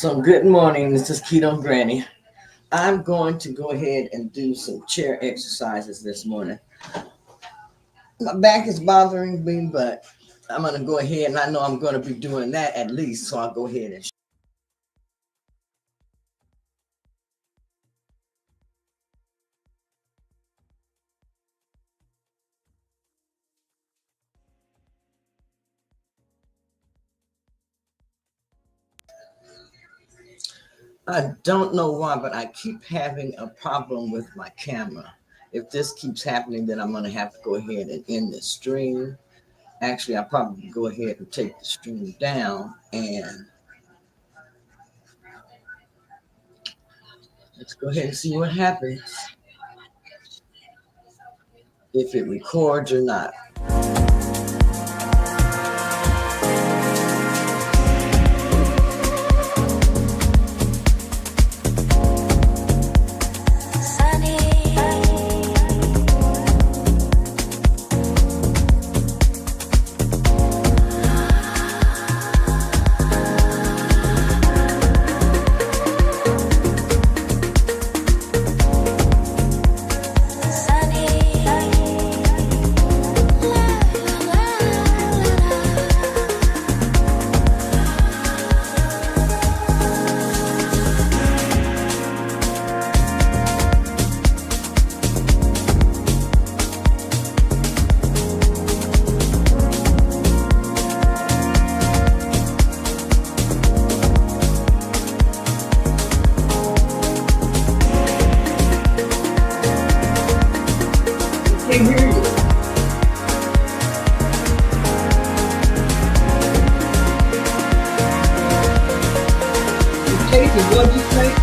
So good morning, this is Keto Granny. I'm going to go ahead and do some chair exercises this morning. My back is bothering me, but I'm going to go ahead and I know I'm going to be doing that at least, so I'll go ahead and I don't know why, but I keep having a problem with my camera. If this keeps happening, then I'm going to have to go ahead and end this stream. Actually, I'll probably go ahead and take the stream down and let's go ahead and see what happens, if it records or not. Can't hear you. Casey, what'd you say?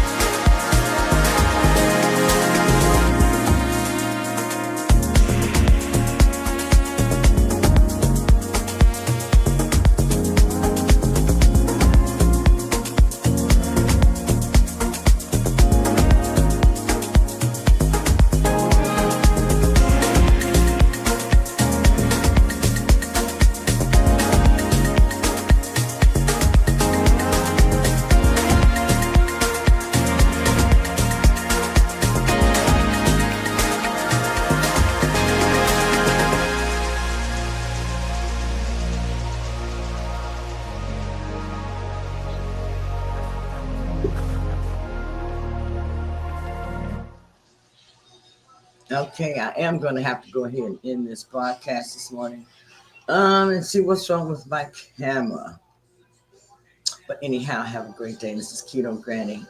Okay, I am going to have to go ahead and end this broadcast this morning. And see what's wrong with my camera. But anyhow, have a great day. This is Keto Granny.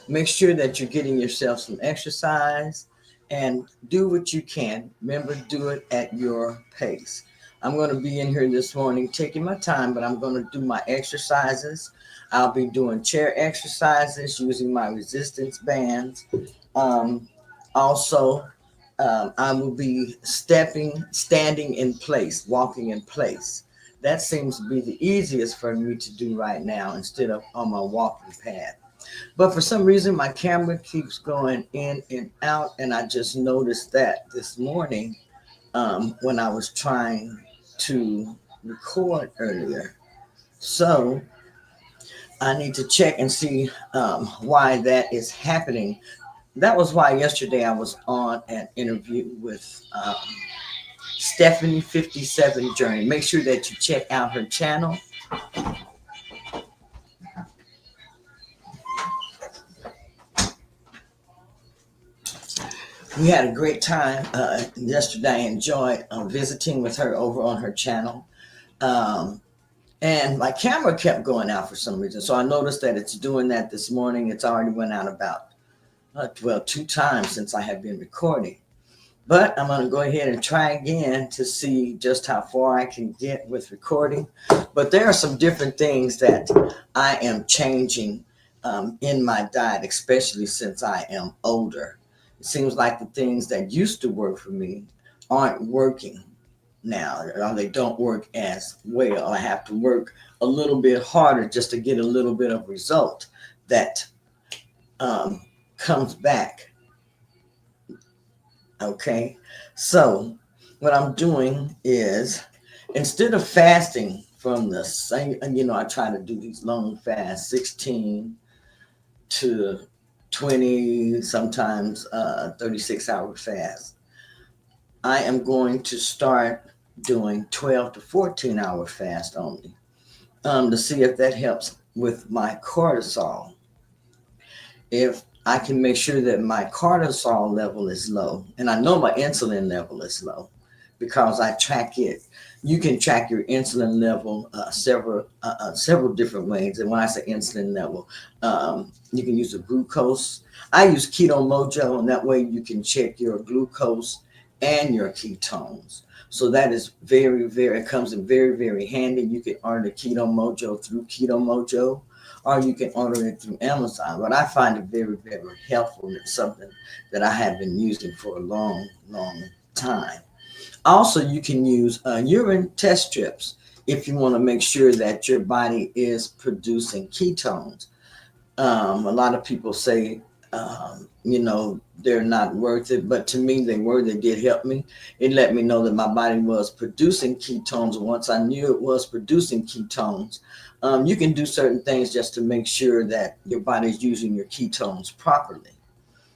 Make sure that you're getting yourself some exercise and do what you can. Remember, do it at your pace. I'm going to be in here this morning taking my time, but I'm going to do my exercises. I'll be doing chair exercises using my resistance bands. Um, also, I will be standing in place, walking in place. That seems to be the easiest for me to do right now instead of on my walking path. But for some reason, my camera keeps going in and out, and I just noticed that this morning when I was trying to record earlier. So I need to check and see why that is happening. That was why yesterday I was on an interview with Stephanie 57 Journey. Make sure that you check out her channel. We had a great time yesterday. I enjoyed visiting with her over on her channel. And my camera kept going out for some reason. So I noticed that it's doing that this morning. It's already went out about, 2 times since I have been recording. But I'm going to go ahead and try again to see just how far I can get with recording. But there are some different things that I am changing in my diet, especially since I am older. It seems like the things that used to work for me aren't working now, or they don't work as well. I have to work a little bit harder just to get a little bit of result that comes back. Okay, so what I'm doing is instead of fasting from the same, I try to do these long fasts, 16, to 20, sometimes 36-hour fast. I am going to start doing 12 to 14-hour fast only, to see if that helps with my cortisol. If I can make sure that my cortisol level is low, and I know my insulin level is low because I track it. You can track your insulin level several different ways. And when I say insulin level, you can use a glucose. I use Keto Mojo, and that way you can check your glucose and your ketones. So that is it comes in very handy. You can order Keto Mojo through Keto Mojo, or you can order it through Amazon. But I find it very helpful. It's something that I have been using for a long time. Also, you can use urine test strips if you want to make sure that your body is producing ketones. A lot of people say, they're not worth it, but to me, they were. They did help me. It let me know that my body was producing ketones. Once I knew it was producing ketones, you can do certain things just to make sure that your body is using your ketones properly.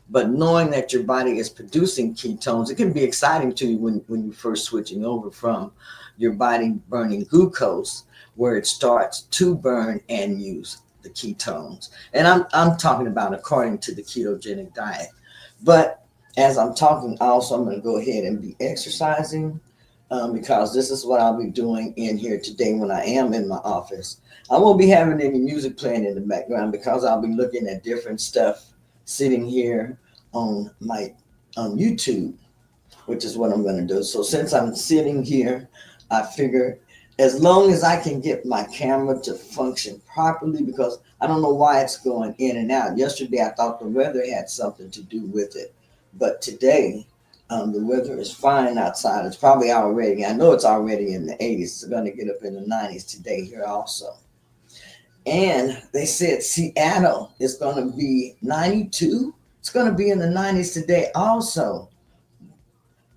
But knowing that your body is producing ketones, it can be exciting to you when you're first switching over from your body burning glucose, where it starts to burn and use the ketones. And I'm talking about according to the ketogenic diet. But as I'm talking, also I'm going to go ahead and be exercising, because this is what I'll be doing in here today when I am in my office. I won't be having any music playing in the background because I'll be looking at different stuff sitting here on my on YouTube, which is what I'm going to do. So since I'm sitting here, I figure as long as I can get my camera to function properly, because I don't know why it's going in and out. Yesterday, I thought the weather had something to do with it, but today, the weather is fine outside. It's probably already, I know it's already in the 80s. It's going to get up in the 90s today here also. And they said Seattle is going to be 92. It's going to be in the 90s today also.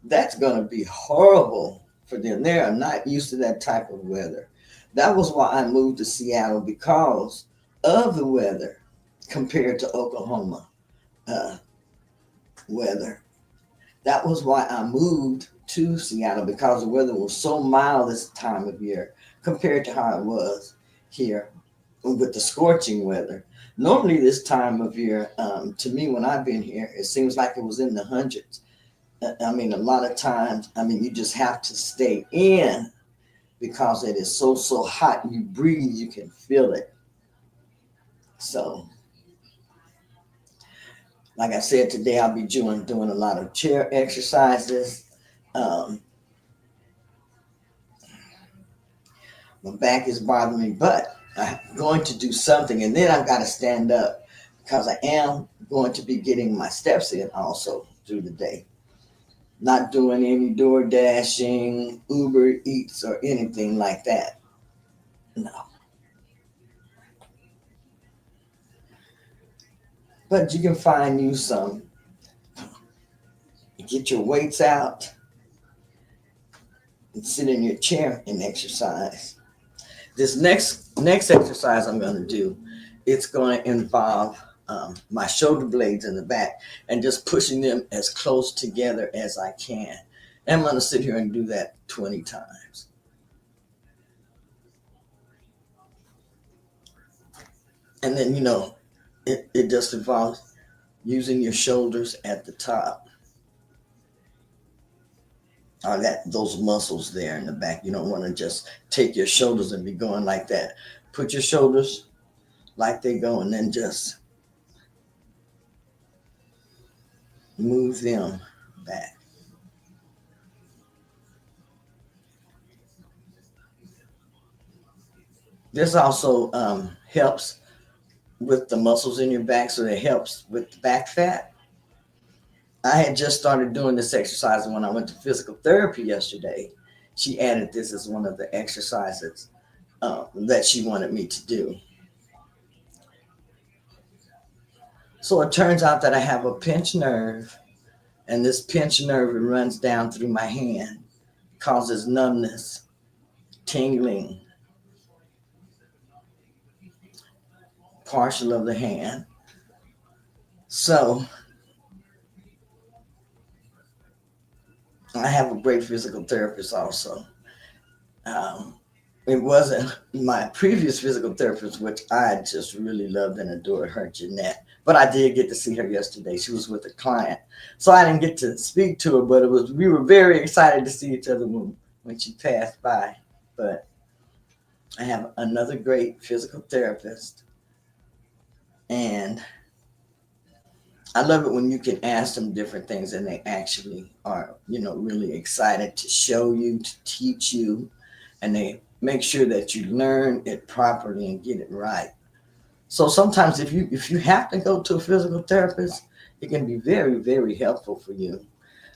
That's going to be horrible for them. They are not used to that type of weather. That was why I moved to Seattle, because of the weather compared to Oklahoma uh, weather. That was why I moved to Seattle, because the weather was so mild this time of year compared to how it was here with the scorching weather. Normally, this time of year, to me, when I've been here, it seems like it was in the hundreds. I mean, a lot of times, you just have to stay in because it is so hot. You breathe, you can feel it. So, like I said, today I'll be doing a lot of chair exercises. Um, my back is bothering me, but I'm going to do something, and then I've got to stand up because I am going to be getting my steps in also through the day. Not doing any door dashing, Uber Eats, or anything like that. No. But you can find you some. Get your weights out and sit in your chair and exercise. This next exercise I'm going to do, it's going to involve my shoulder blades in the back and just pushing them as close together as I can. And I'm going to sit here and do that 20 times. And then, it just involves using your shoulders at the top. Or those muscles there in the back. You don't want to just take your shoulders and be going like that. Put your shoulders like they go, and then just move them back. This also helps with the muscles in your back, so it helps with the back fat. I had just started doing this exercise when I went to physical therapy yesterday. She added this as one of the exercises that she wanted me to do. So it turns out that I have a pinched nerve, and this pinched nerve runs down through my hand, causes numbness, tingling, partial of the hand. So I have a great physical therapist also. Um, it wasn't my previous physical therapist, which I just really loved and adored her, Jeanette. But I did get to see her yesterday. She was with a client, so I didn't get to speak to her. But we were very excited to see each other when she passed by. But I have another great physical therapist, and I love it when you can ask them different things and they actually are, really excited to show you, to teach you, and they make sure that you learn it properly and get it right. So sometimes if you have to go to a physical therapist, it can be very, very helpful for you.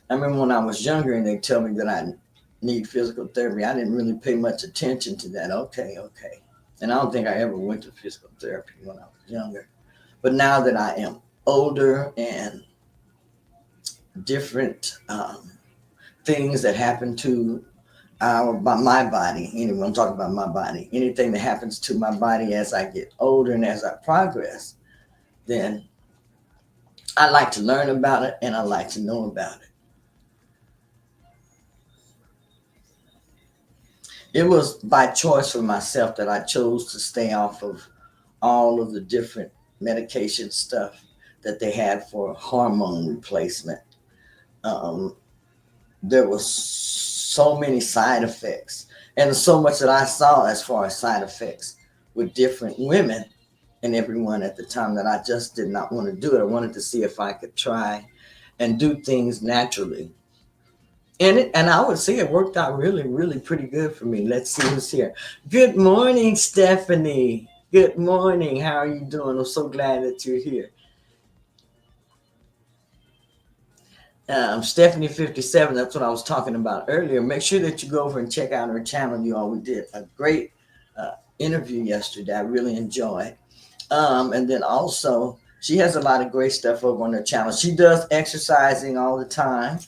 I remember when I was younger and they tell me that I need physical therapy, I didn't really pay much attention to that. Okay, okay. And I don't think I ever went to physical therapy when I was younger. But now that I am older and different things that happen to my body, anyway, I'm talking about my body, anything that happens to my body as I get older and as I progress, then I like to learn about it and I like to know about it. It was by choice for myself that I chose to stay off of all of the different medication stuff that they had for hormone replacement. Um, there was so many side effects and so much that I saw as far as side effects with different women and everyone at the time that I just did not want to do it. I wanted to see if I could try and do things naturally. And I would say it worked out really, really pretty good for me. Let's see who's here. Good morning, Stephanie. Good morning. How are you doing? I'm so glad that you're here. Stephanie 57, that's what I was talking about earlier. Make sure that you go over and check out her channel. You all, we did a great interview yesterday. I really enjoyed. And then also, she has a lot of great stuff over on her channel. She does exercising all the time.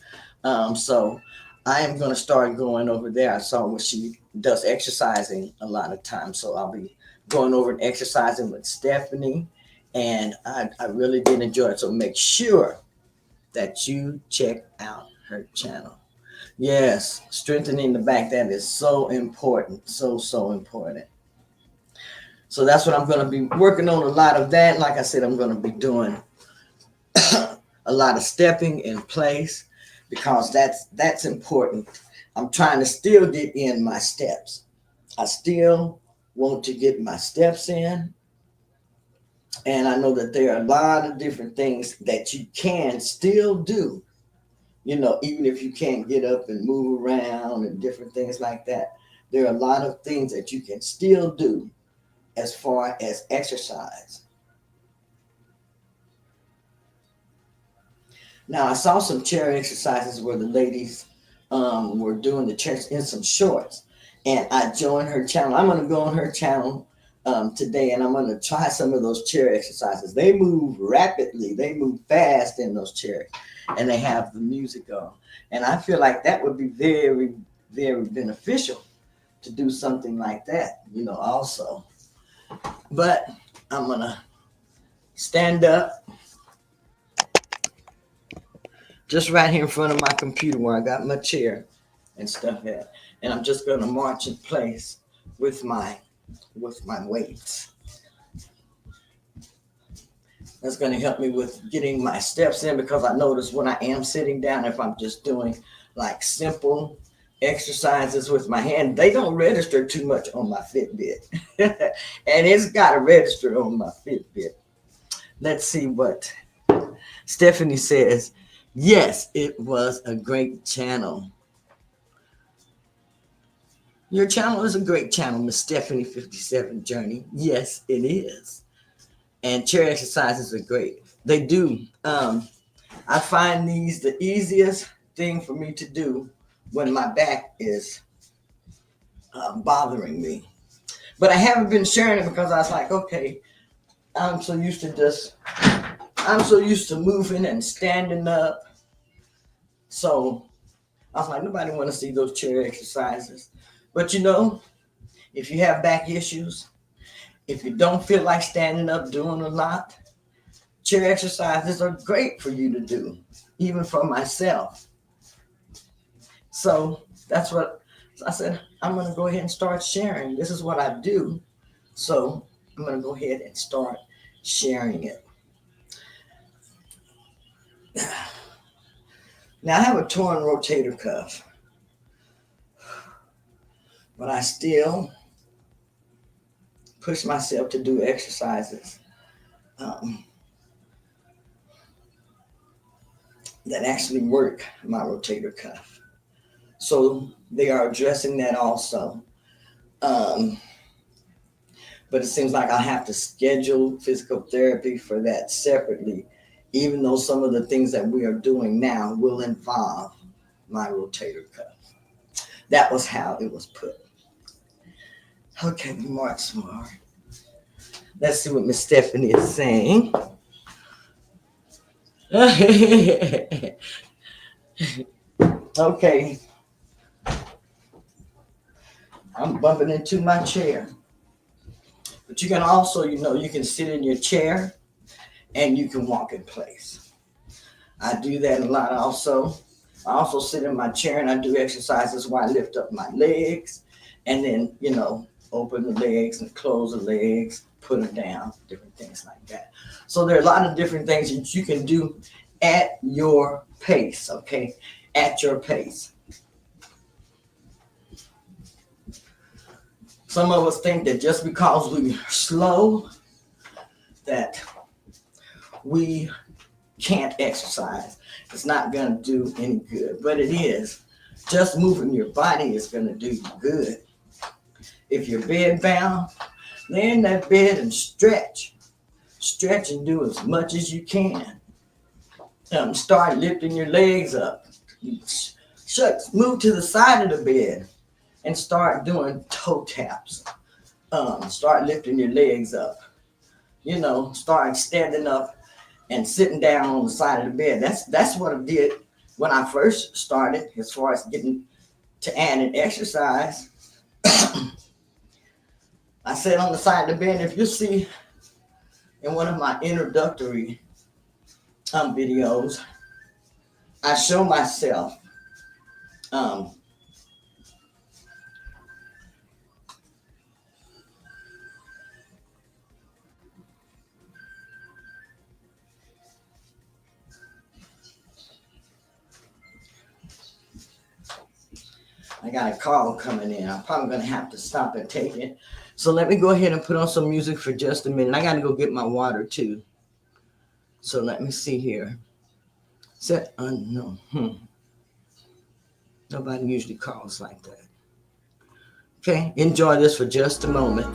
So I am going to start going over there. I saw where she does exercising a lot of times. So I'll be going over and exercising with Stephanie. And I really did enjoy it. So make sure that you check out her channel. Yes, strengthening the back. That is so important. So, so important. So that's what I'm going to be working on, a lot of that. Like I said, I'm going to be doing a lot of stepping in place because that's important. I'm trying to still get in my steps. I still want to get my steps in. And I know that there are a lot of different things that you can still do, even if you can't get up and move around and different things like that. There are a lot of things that you can still do as far as exercise. Now, I saw some chair exercises where the ladies were doing the chairs in some shorts, and I joined her channel. I'm going to go on her channel today, and I'm going to try some of those chair exercises. They move rapidly, they move fast in those chairs, and they have the music on. And I feel like that would be very, very beneficial to do something like that, also. But I'm going to stand up just right here in front of my computer where I got my chair and stuff at. And I'm just going to march in place with my weights. That's going to help me with getting my steps in, because I notice when I am sitting down, if I'm just doing like simple exercises with my hand, they don't register too much on my Fitbit. And it's got to register on my Fitbit. Let's see what Stephanie says. Yes, it was a great channel. Your channel is a great channel, Miss Stephanie 57 Journey. Yes, it is. And chair exercises are great. They do. I find these the easiest thing for me to do when my back is bothering me. But I haven't been sharing it because I was like, okay, I'm so used to moving and standing up. So I was like, nobody want to see those chair exercises. But if you have back issues, if you don't feel like standing up doing a lot, Chair exercises are great for you to do, even for myself. So that's what I said. I'm going to go ahead and start sharing. This is what I do. So I'm going to go ahead and start sharing it. Now I have a torn rotator cuff, but I still push myself to do exercises that actually work my rotator cuff. So they are addressing that also. But it seems like I have to schedule physical therapy for that separately, even though some of the things that we are doing now will involve my rotator cuff. That was how it was put. Okay, Mark Smart. Let's see what Miss Stephanie is saying. Okay. I'm bumping into my chair. But you can also, you can sit in your chair and you can walk in place. I do that a lot also. I also sit in my chair and I do exercises where I lift up my legs and then, open the legs and close the legs, put them down, different things like that. So there are a lot of different things that you can do at your pace, okay? At your pace. Some of us think that just because we're slow, that we can't exercise. It's not going to do any good, but it is. Just moving your body is going to do you good. If you're bed bound, lay in that bed and stretch. Stretch and do as much as you can. Start lifting your legs up. Move to the side of the bed and start doing toe taps. Start lifting your legs up. Start standing up and sitting down on the side of the bed. That's what I did when I first started, as far as getting to add an exercise. I sat on the side of the bed. If you see in one of my introductory videos, I show myself I got a call coming in. I'm probably going to have to stop and take it. So let me go ahead and put on some music for just a minute. I got to go get my water too. So let me see here. Set unknown. Nobody usually calls like that. Okay, enjoy this for just a moment.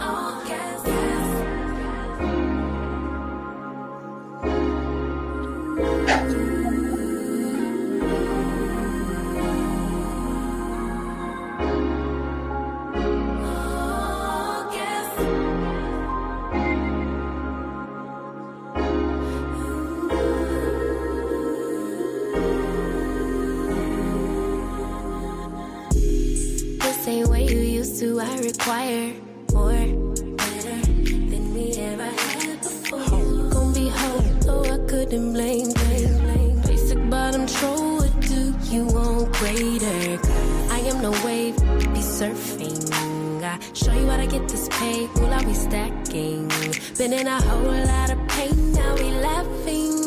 I require more, better than we ever had before. Gonna be home, so I couldn't blame. Basic bottom troll, what do you want greater? I am no wave, be surfing. I show you how to get this pay, will I be stacking? Been in a whole lot of pain, now we laughing.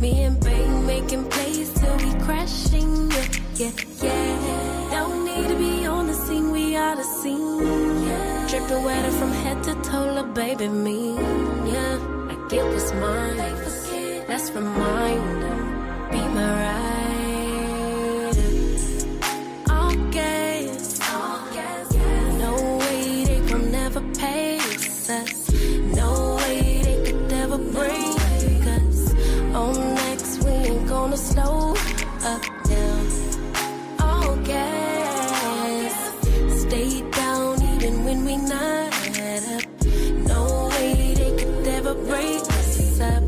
Me and Bang making plays till we crashing. Yeah. Don't need to be on the scene, we are the scene. Yeah. Dripping wetter from head to toe, la baby me. Yeah, I get what's mine. Let's remind them, be my ride. All gas. No way they gon' never pace us. No way they could ever break us. On next we ain't gonna slow up now. Stay down even when we not up. No way they could ever break us up.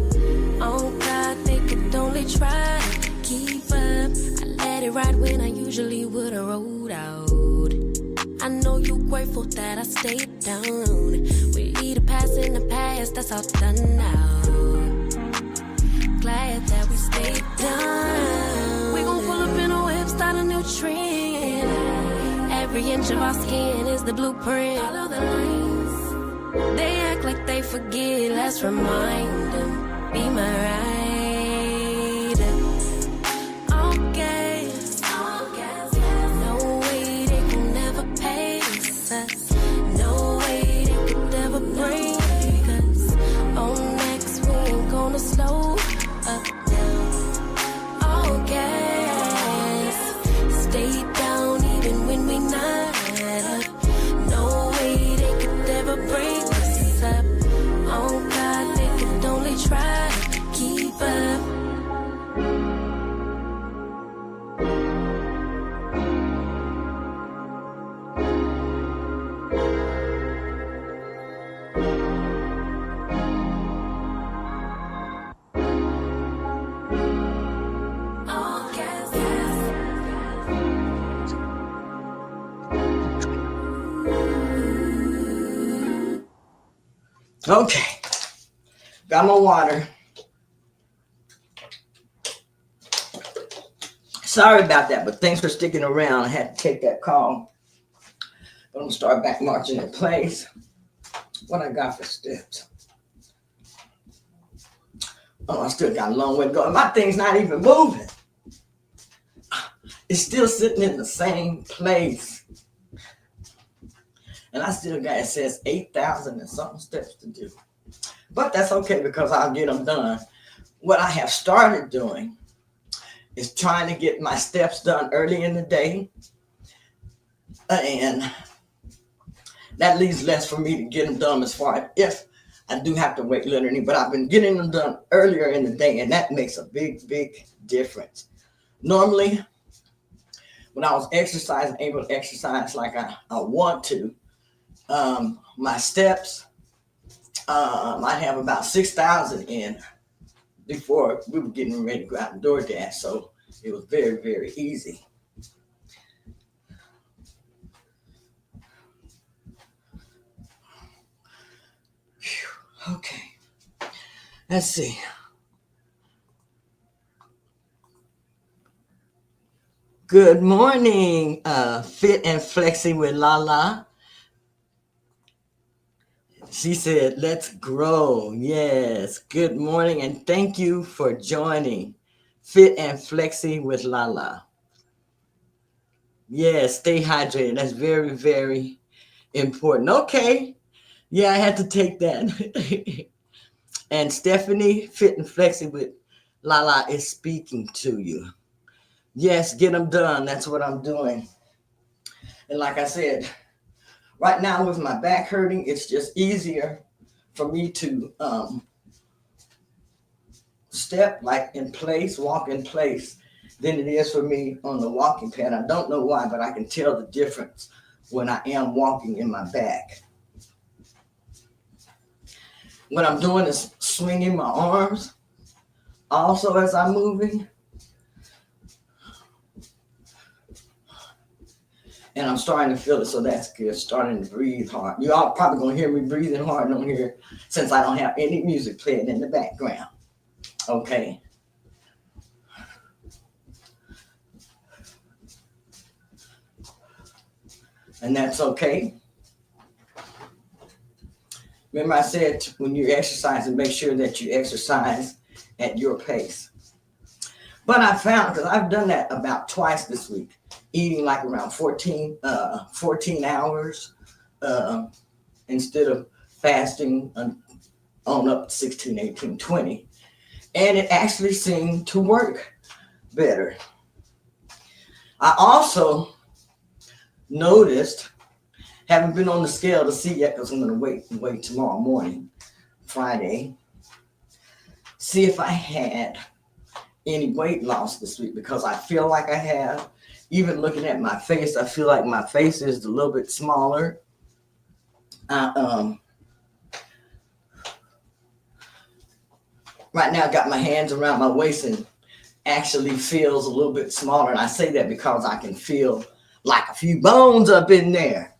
Oh God, they could only try to keep up. I let it ride when I usually would've rolled out. I know you grateful that I stayed down. We either pass in the past, that's all done now. we stay down. We gon' pull up in a whip, start a new trend. Every inch of our skin is the blueprint. Follow the lines. They act like they forget. Let's remind them. Be my ride. All gas. No way they can never pace us. No way they could ever break us. On next, we ain't gonna slow up now. All gas. Stay down even when we not up. No way they could ever break us up. Oh God, they could only try to keep up. All gas. Okay. Got my water. Sorry about that, but thanks for sticking around. I had to take that call. But I'm going to start back marching in place. What I got for steps? Oh, I still got a long way to go. My thing's not even moving. It's still sitting in the same place. And I still got, it says 8,000 and something steps to do. But that's okay because I'll get them done. What I have started doing is trying to get my steps done early in the day. And that leaves less for me to get them done as far as if I do have to wait literally. But I've been getting them done earlier in the day, and that makes a big, big difference. Normally, when I was exercising, able to exercise like I want to, my steps, I'd have about 6,000 in before we were getting ready to go out and DoorDash. So it was very, very easy. Whew. Okay. Let's see. Good morning, Fit and Flexi with Lala. She said, let's grow. Yes. Good morning. And thank you for joining Fit and Flexi with Lala. Yes. Stay hydrated. That's very, very important. Okay. Yeah, I had to take that. And Stephanie, Fit and Flexi with Lala is speaking to you. Yes, get them done. That's what I'm doing. And like I said, right now with my back hurting, it's just easier for me to step like in place, walk in place, than it is for me on the walking pad. I don't know why, but I can tell the difference when I am walking in my back. What I'm doing is swinging my arms also as I'm moving. And I'm starting to feel it, so that's good. Starting to breathe hard. You all probably gonna hear me breathing hard on here since I don't have any music playing in the background. Okay. And that's okay. Remember I said when you're exercising, make sure that you exercise at your pace. But I found, because I've done that about twice this week, eating like around 14 hours instead of fasting on up to 16, 18, 20. And it actually seemed to work better. I also noticed, haven't been on the scale to see yet because I'm going to wait tomorrow morning, Friday, see if I had any weight loss this week, because I feel like I have. Even looking at my face, I feel like my face is a little bit smaller. Right now I got my hands around my waist and actually feels a little bit smaller. And I say that because I can feel like a few bones up in there.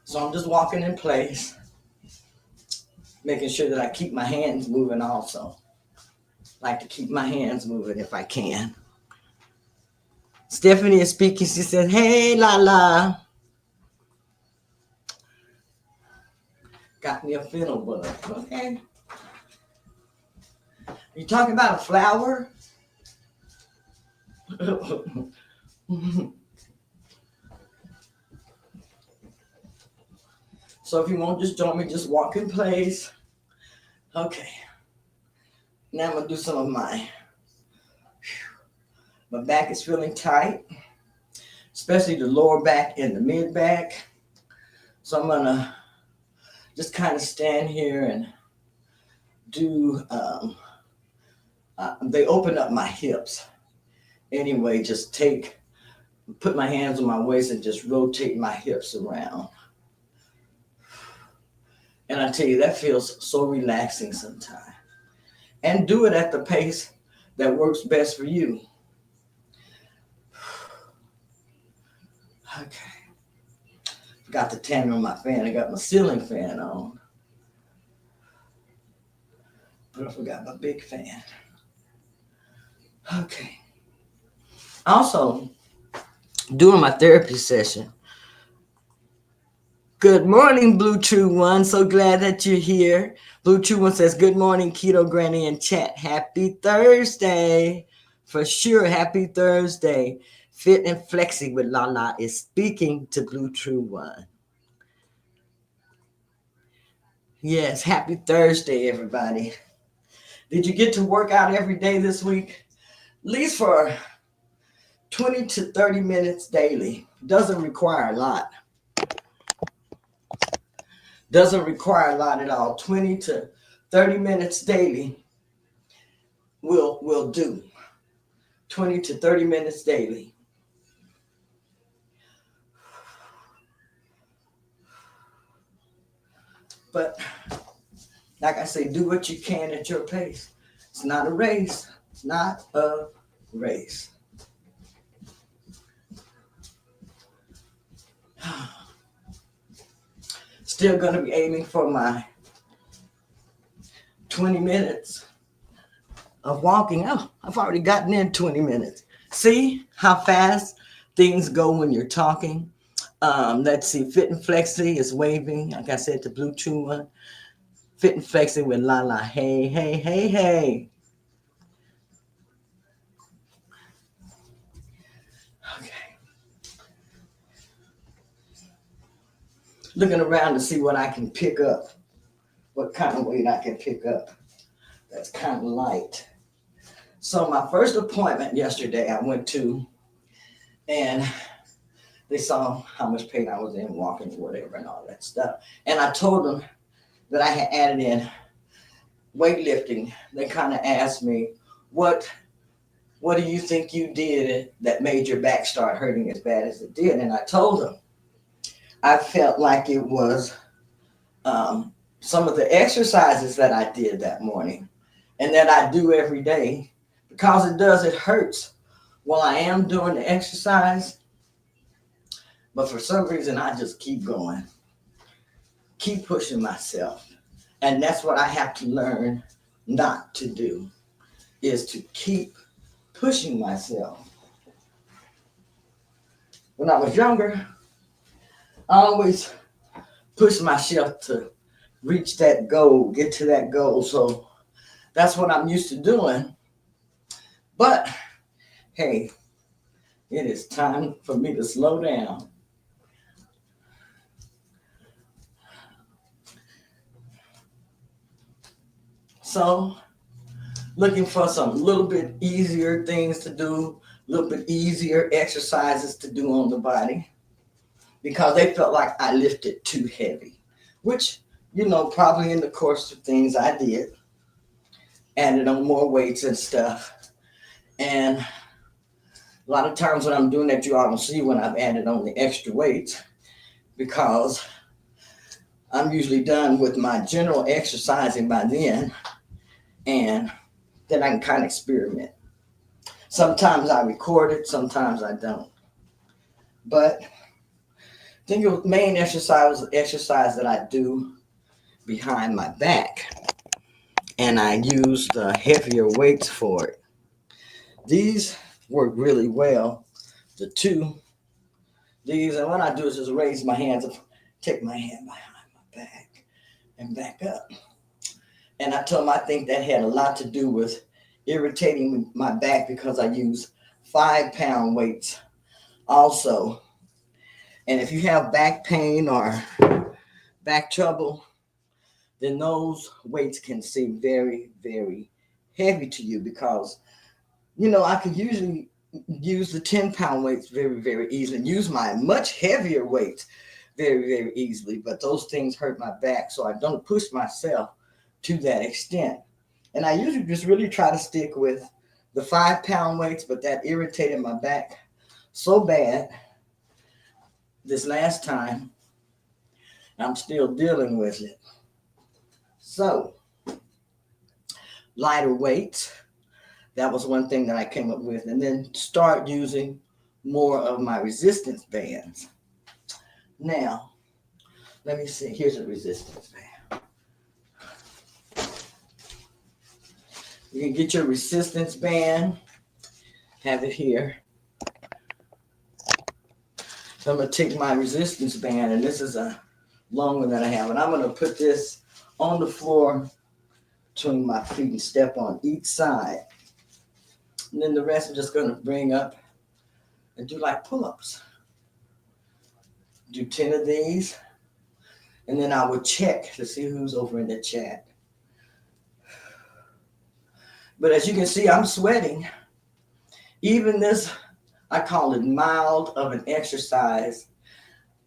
So I'm just walking in place, making sure that I keep my hands moving also. Like to keep my hands moving if I can. Stephanie is speaking. She said, hey, La. Got me a fennel bud. Okay. You talking about a flower? So if you won't just join me, just walk in place. Okay. Now I'm going to do some of my back is feeling tight, especially the lower back and the mid back. So I'm going to just kind of stand here and do, they open up my hips. Anyway, just put my hands on my waist and just rotate my hips around. And I tell you, that feels so relaxing sometimes. And do it at the pace that works best for you. Okay. Got the timer on my fan. I got my ceiling fan on. But I forgot my big fan. Okay. Also, during my therapy session, good morning, Blue True One. So glad that you're here. Blue True One says, good morning, Keto Granny in chat. Happy Thursday. For sure, happy Thursday. Fit and Flexi with Lala is speaking to Blue True One. Yes, happy Thursday, everybody. Did you get to work out every day this week? At least for 20 to 30 minutes daily. Doesn't require a lot. Doesn't require a lot at all. 20 to 30 minutes daily will do. 20 to 30 minutes daily. But like I say, do what you can at your pace. It's not a race. It's not a race. Still going to be aiming for my 20 minutes of walking. Oh, I've already gotten in 20 minutes. See how fast things go when you're talking? Let's see. Fit and Flexi is waving. Like I said, the Blue True One. Fit and Flexi with Lala. Hey, hey, hey, hey. Okay. Looking around to see what I can pick up. What kind of weight I can pick up. That's kind of light. So my first appointment yesterday I went to, and they saw how much pain I was in walking or whatever and all that stuff. And I told them that I had added in weightlifting. They kind of asked me, what do you think you did that made your back start hurting as bad as it did? And I told them I felt like it was some of the exercises that I did that morning and that I do every day, because it hurts while I am doing the exercise. But for some reason, I just keep going, keep pushing myself. And that's what I have to learn not to do, is to keep pushing myself. When I was younger, I always pushed myself to reach that goal, get to that goal. So that's what I'm used to doing. But hey, it is time for me to slow down. So looking for some little bit easier things to do, a little bit easier exercises to do on the body, because they felt like I lifted too heavy, which, probably in the course of things I did, added on more weights and stuff. And a lot of times when I'm doing that, you all don't see when I've added on the extra weights, because I'm usually done with my general exercising by then, and then I can kind of experiment. Sometimes I record it, sometimes I don't. But The main exercise that I do behind my back, and I use the heavier weights for it. These work really well. The two, these, and what I do is just raise my hands up, take my hand behind my back, and back up. And I told him I think that had a lot to do with irritating my back because I use 5-pound weights also. And if you have back pain or back trouble, then those weights can seem very, very heavy to you because, I could usually use the 10-pound weights very, very easily and use my much heavier weights very, very easily. But those things hurt my back, so I don't push myself to that extent. And I usually just really try to stick with the 5-pound weights, but that irritated my back so bad this last time. I'm still dealing with it. So, lighter weights, that was one thing that I came up with. And then start using more of my resistance bands. Now, let me see. Here's a resistance band. You can get your resistance band, have it here. So I'm going to take my resistance band, and this is a long one that I have, and I'm going to put this on the floor between my feet and step on each side. And then the rest I'm just going to bring up and do like pull-ups. Do 10 of these, and then I will check to see who's over in the chat. But as you can see, I'm sweating. Even this, I call it mild of an exercise,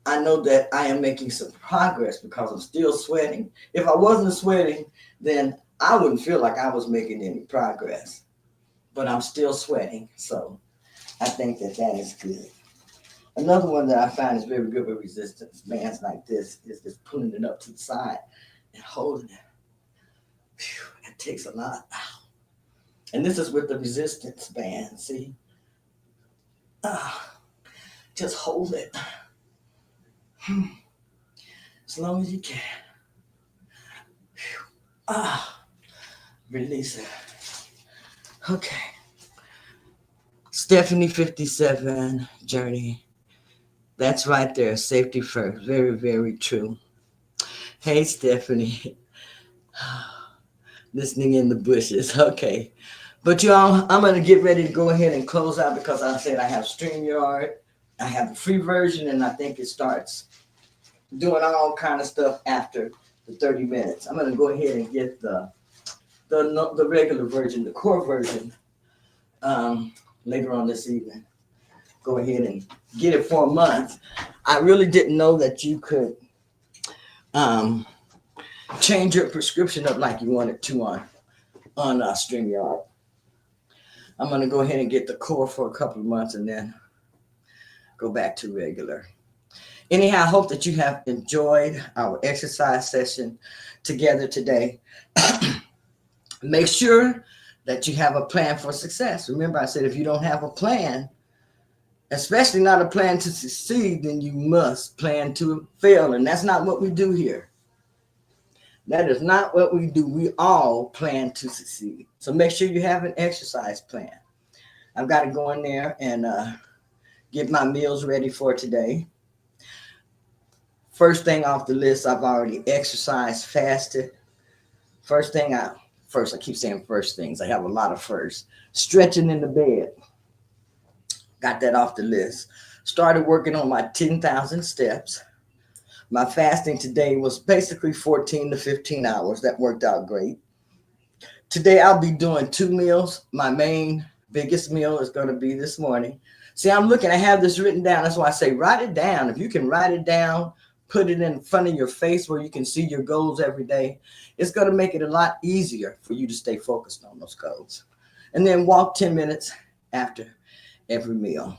I know that I am making some progress because I'm still sweating. If I wasn't sweating, then I wouldn't feel like I was making any progress. But I'm still sweating, so I think that is good. Another one that I find is very good with resistance bands like this is just pulling it up to the side and holding it. Whew, it takes a lot. And this is with the resistance band, see? Just hold it. As long as you can. Release it. Okay. Stephanie 57, Journey. That's right there. Safety first. Very, very true. Hey, Stephanie. Listening in the bushes. Okay. But y'all, I'm going to get ready to go ahead and close out because I said I have StreamYard. I have the free version, and I think it starts doing all kind of stuff after the 30 minutes. I'm going to go ahead and get the regular version, the core version, later on this evening. Go ahead and get it for a month. I really didn't know that you could change your prescription up like you wanted to on StreamYard. I'm going to go ahead and get the core for a couple of months and then go back to regular. Anyhow, I hope that you have enjoyed our exercise session together today. Make sure that you have a plan for success. Remember, I said if you don't have a plan, especially not a plan to succeed, then you must plan to fail. And that's not what we do here. That is not what we do. We all plan to succeed. So make sure you have an exercise plan. I've got to go in there and get my meals ready for today. First thing off the list, I've already exercised, fasted. I keep saying first things. I have a lot of firsts. Stretching in the bed. Got that off the list. Started working on my 10,000 steps. My fasting today was basically 14 to 15 hours. That worked out great. Today I'll be doing 2 meals. My main biggest meal is going to be this morning. See, I have this written down. That's why I say write it down. If you can write it down, put it in front of your face where you can see your goals every day, it's going to make it a lot easier for you to stay focused on those goals. And then walk 10 minutes after every meal.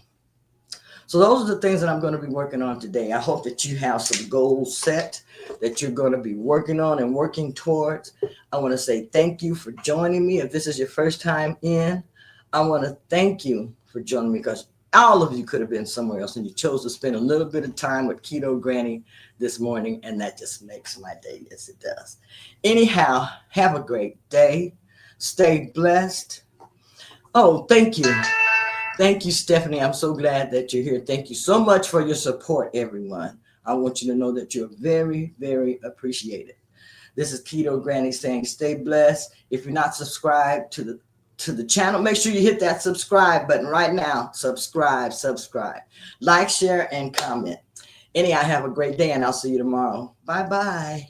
So those are the things that I'm going to be working on today. I hope that you have some goals set that you're going to be working on and working towards. I want to say thank you for joining me. If this is your first time in, I want to thank you for joining me because All of you could have been somewhere else, and you chose to spend a little bit of time with Keto Granny this morning, and that just makes my day. Yes, it does. Anyhow, have a great day. Stay blessed. Oh, thank you. Thank you, Stephanie. I'm so glad that you're here. Thank you so much for your support, everyone. I want you to know that you're very, very appreciated. This is Keto Granny saying stay blessed. If you're not subscribed to the channel, make sure you hit that subscribe button right now. Subscribe. Like, share, and comment. Anyhow, have a great day, and I'll see you tomorrow. Bye-bye.